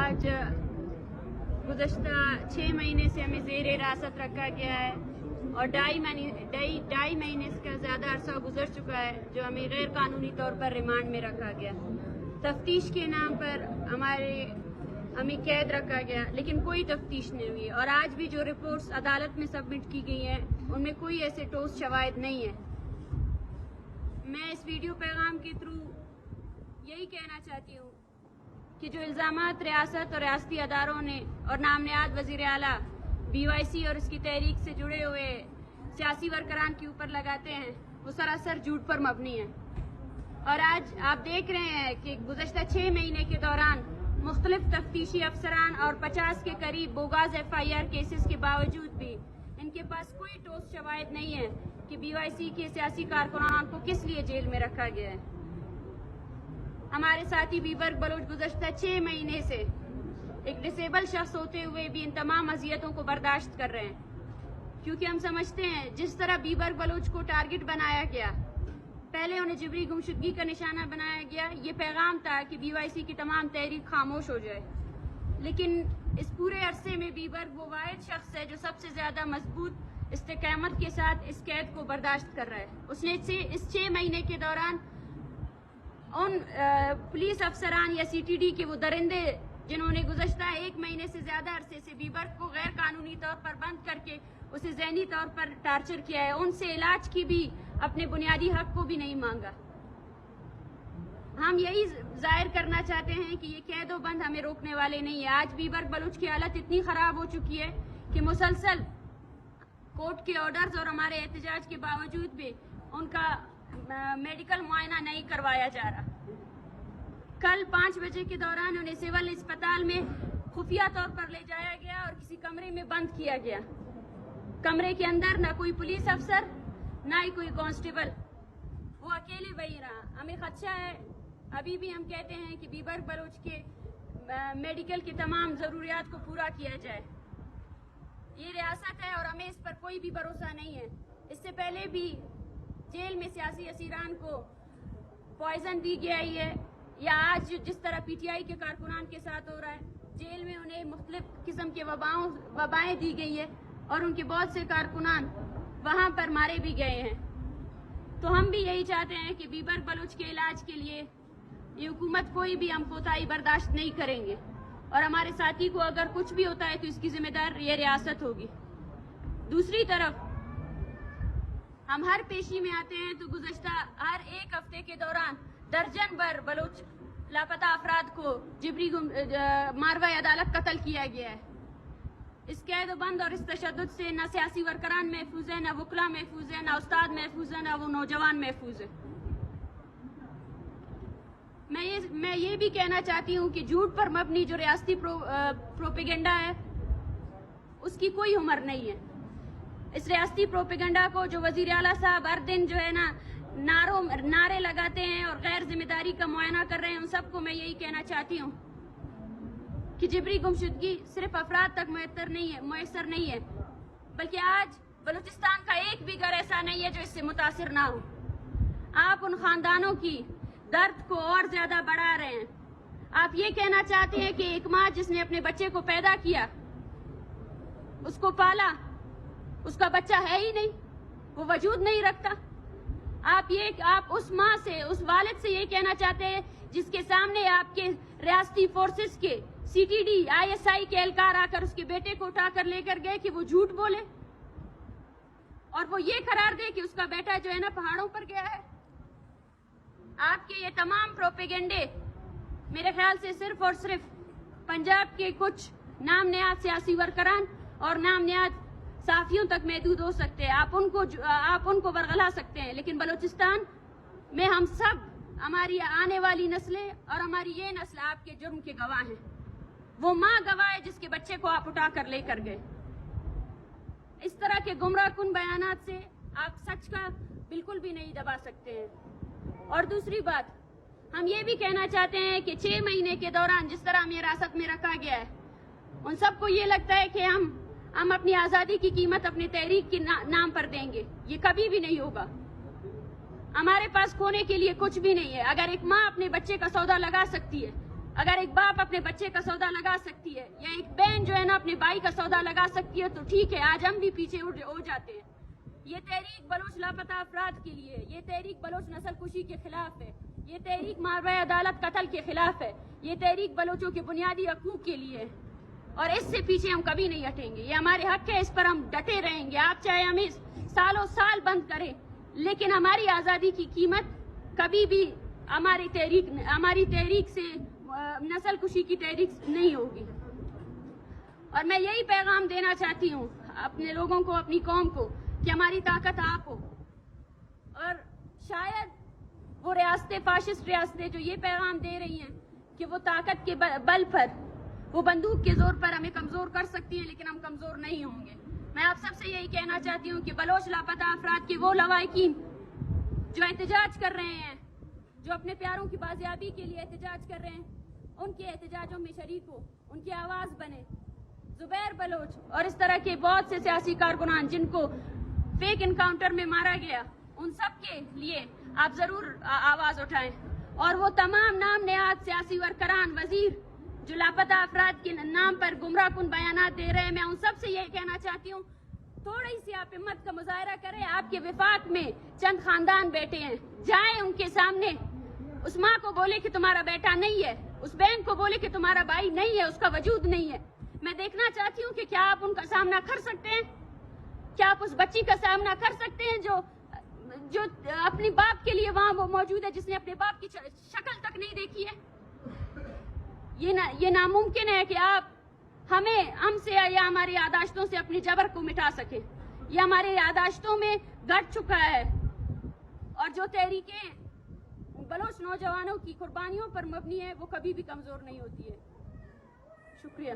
आज गुज़श्ता 6 महीने से हमें ज़ेर हिरासत रखा गया है और ढाई महीने का ज़्यादा अरसा गुजर चुका है जो हमें गैर कानूनी तौर पर रिमांड में रखा गया। तफ्तीश के नाम पर हमें कैद रखा गया, लेकिन कोई तफ्तीश नहीं हुई और आज भी जो रिपोर्ट्स अदालत में सबमिट की गई हैं उनमें कोई ऐसे ठोस शवाहिद नहीं है। मैं इस वीडियो पैगाम के थ्रू यही कहना चाहती हूँ कि जो इल्ज़ामात रियासत और रियासती अदारों ने और नामनियाद वज़ीर आला BYC और इसकी तहरीक से जुड़े हुए सियासी वरकरान के ऊपर लगाते हैं वो सरासर झूठ पर मबनी है। और आज आप देख रहे हैं कि गुज़श्ता 6 महीने के दौरान मुख्तलिफ तफ्तीशी अफसरान और 50 के करीब बोगास FIR केसेस के बावजूद भी इनके पास कोई ठोस शवाहिद नहीं है कि BYC के सियासी कारकुनान को किस लिए जेल में रखा गया है। हमारे साथी बीबर्ग बलोच गुज़श्ता 6 महीने से एक डिसेबल शख्स होते हुए भी इन तमाम अज़ियतों को बर्दाश्त कर रहे हैं, क्योंकि हम समझते हैं जिस तरह बीबर्ग बलोच को टारगेट बनाया गया, पहले उन्हें जिबरी गुमशुदगी का निशाना बनाया गया। ये पैगाम था कि BYC की तमाम तहरीक खामोश हो जाए, लेकिन इस पूरे अरसे में बीबर्ग वो वाहिद शख्स है जो सबसे ज़्यादा मजबूत इस्तेकामत के साथ इस कैद को बर्दाश्त कर रहा है। उसने इस 6 महीने के दौरान उन पुलिस अफसरान या CTD के वो दरिंदे जिन्होंने गुज़श्ता 1 महीने से ज़्यादा अरसे से बीबर्ग को गैर कानूनी तौर पर बंद करके उसे ज़हनी तौर पर टार्चर किया है, उनसे इलाज की भी अपने बुनियादी हक को भी नहीं मांगा। हम यही जाहिर करना चाहते हैं कि ये कैदो बंद हमें रोकने वाले नहीं है। आज बीबर्ग बलूच की हालत इतनी ख़राब हो चुकी है कि मुसलसल कोर्ट के ऑर्डर्स और हमारे एहतजाज के बावजूद भी उनका मेडिकल मुआयना नहीं करवाया जा रहा। कल 5 बजे के दौरान उन्हें सिविल अस्पताल में खुफिया तौर पर ले जाया गया और किसी कमरे में बंद किया गया। कमरे के अंदर ना कोई पुलिस अफसर ना ही कोई कांस्टेबल, वो अकेले वही रहा। हमें खदशा है, अभी भी हम कहते हैं कि बीबर्ग बलोच के मेडिकल की तमाम ज़रूरियात को पूरा किया जाए। ये रियासत है और हमें इस पर कोई भी भरोसा नहीं है। इससे पहले भी जेल में सियासी असीरान को पॉइजन दी गई है, या आज जिस तरह PTI के कारकुनान के साथ हो रहा है, जेल में उन्हें मुख्तलिफ किस्म के वबाएँ दी गई है और उनके बहुत से कारकुनान वहाँ पर मारे भी गए हैं। तो हम भी यही चाहते हैं कि बीबर्ग बलूच के इलाज के लिए ये हुकूमत कोई भी हम कोताही बर्दाश्त नहीं करेंगे और हमारे साथी को अगर कुछ भी होता है तो इसकी जिम्मेदार ये रियासत होगी। दूसरी तरफ हम हर पेशी में आते हैं तो गुज़श्ता हर 1 हफ्ते के दौरान दर्जन भर बलोच लापता अफराद को जिबरी मारवा अदालत कत्ल किया गया है। इस कैद बंद और इस तशद्दुद से न सियासी वरकरान महफूज है, न वकला महफूज है, न उस्ताद महफूज है, न वो नौजवान महफूज है। मैं ये भी कहना चाहती हूँ कि झूठ पर मबनी जो रियासती प्रोपेगेंडा है उसकी कोई उम्र नहीं है। इस रियासती प्रोपेगेंडा को जो वज़ीर आला साहब हर दिन जो है ना नारे लगाते हैं और गैर जिम्मेदारी का मुआयना कर रहे हैं, उन सबको मैं यही कहना चाहती हूँ कि जिबरी गुमशुदगी सिर्फ अफराद तक मुयसर नहीं है, बल्कि आज बलूचिस्तान का एक भी घर ऐसा नहीं है जो इससे मुतासिर ना हो। आप उन खानदानों की दर्द को और ज्यादा बढ़ा रहे हैं। आप ये कहना चाहते हैं कि एक माँ जिसने अपने बच्चे को पैदा किया, उसको पाला, उसका बच्चा है ही नहीं, वो वजूद नहीं रखता। आप उस माँ से, उस वालिद से ये कहना चाहते हैं जिसके सामने आपके रियासती फोर्सेस के CTD ISI के एहलकार आकर उसके बेटे को उठाकर लेकर गए कि वो झूठ बोले और वो ये करार दे कि उसका बेटा जो है ना पहाड़ों पर गया है। आपके ये तमाम प्रोपेगेंडे मेरे ख्याल से सिर्फ और सिर्फ पंजाब के कुछ नामनियाद सियासी वरकरान और नामनियाद साफियों तक महदूद हो सकते हैं। आप उनको बरगला सकते हैं, लेकिन बलूचिस्तान में हम सब, हमारी आने वाली नस्लें और हमारी ये नस्ल आपके जुर्म के गवाह हैं। वो माँ गवाह है जिसके बच्चे को आप उठा कर लेकर गए। इस तरह के गुमराह कुन बयानात से आप सच का बिल्कुल भी नहीं दबा सकते हैं। और दूसरी बात, हम ये भी कहना चाहते हैं कि 6 महीने के दौरान जिस तरह हमें हिरासत में रखा गया है, उन सबको ये लगता है कि हम अपनी आज़ादी की कीमत अपनी तहरीक के नाम पर देंगे। ये कभी भी नहीं होगा। हमारे पास खोने के लिए कुछ भी नहीं है। अगर एक माँ अपने बच्चे का सौदा लगा सकती है, اگر ایک باپ اپنے بچے کا سودا لگا سکتی ہے یا ایک بہن جو ہے نا اپنے بھائی کا سودا لگا سکتی ہے تو ٹھیک ہے، آج ہم بھی پیچھے ہو جاتے ہیں۔ یہ تحریک بلوچ لاپتہ افراد کے لیے ہے، یہ تحریک بلوچ نسل کشی کے خلاف ہے، یہ تحریک ماوراء عدالت قتل کے خلاف ہے، یہ تحریک بلوچوں کے بنیادی حقوق کے لیے ہے، اور اس سے پیچھے ہم کبھی نہیں ہٹیں گے۔ یہ ہمارے حق ہے، اس پر ہم ڈٹے رہیں گے۔ آپ چاہے ہمیں سالوں سال بند کریں، لیکن ہماری آزادی کی قیمت کبھی بھی ہماری تحریک سے نسل کشی کی تحریک نہیں ہوگی۔ اور میں یہی پیغام دینا چاہتی ہوں اپنے لوگوں کو، اپنی قوم کو، کہ ہماری طاقت آپ ہو، اور شاید وہ ریاستیں، فاشسٹ ریاستیں جو یہ پیغام دے رہی ہیں کہ وہ طاقت کے بل پر، وہ بندوق کے زور پر ہمیں کمزور کر سکتی ہیں، لیکن ہم کمزور نہیں ہوں گے۔ میں آپ سب سے یہی کہنا چاہتی ہوں کہ بلوچ لاپتہ افراد کے وہ لواحقین جو احتجاج کر رہے ہیں، جو اپنے پیاروں کی بازیابی کے لیے احتجاج کر رہے ہیں، ان کے احتجاجوں میں شریک ہو، ان کی آواز بنے۔ زبیر بلوچ اور اس طرح کے بہت سے سیاسی کارکنان جن کو فیک انکاؤنٹر میں مارا گیا، ان سب کے لیے آپ ضرور آواز اٹھائیں، اور وہ تمام نام نہاد سیاسی ورکران، وزیر جو لاپتہ افراد کے نام پر گمراہ کن بیانات دے رہے ہیں، میں ان سب سے یہ کہنا چاہتی ہوں تھوڑی سی آپ ہمت کا مظاہرہ کریں۔ آپ کے وفاق میں چند خاندان بیٹھے ہیں، جائیں ان کے سامنے، اس ماں کو بولے کہ تمہارا بیٹا نہیں ہے، اس بہن کو بولے کہ تمہارا بھائی نہیں ہے، اس کا وجود نہیں ہے۔ میں دیکھنا چاہتی ہوں کہ کیا آپ ان کا سامنا کر سکتے ہیں؟ کیا آپ اس بچی کا سامنا کر سکتے ہیں جو اپنے باپ کے لیے وہاں وہ موجود ہے، جس نے اپنے باپ کی شکل تک نہیں دیکھی ہے؟ یہ ناممکن ہے کہ آپ ہم سے یا ہماری یادداشتوں سے اپنی جبر کو مٹا سکیں۔ یہ ہمارے یادداشتوں میں گھٹ چکا ہے، اور جو تحریکیں بلوچ نوجوانوں کی قربانیوں پر مبنی ہے وہ کبھی بھی کمزور نہیں ہوتی ہے۔ شکریہ۔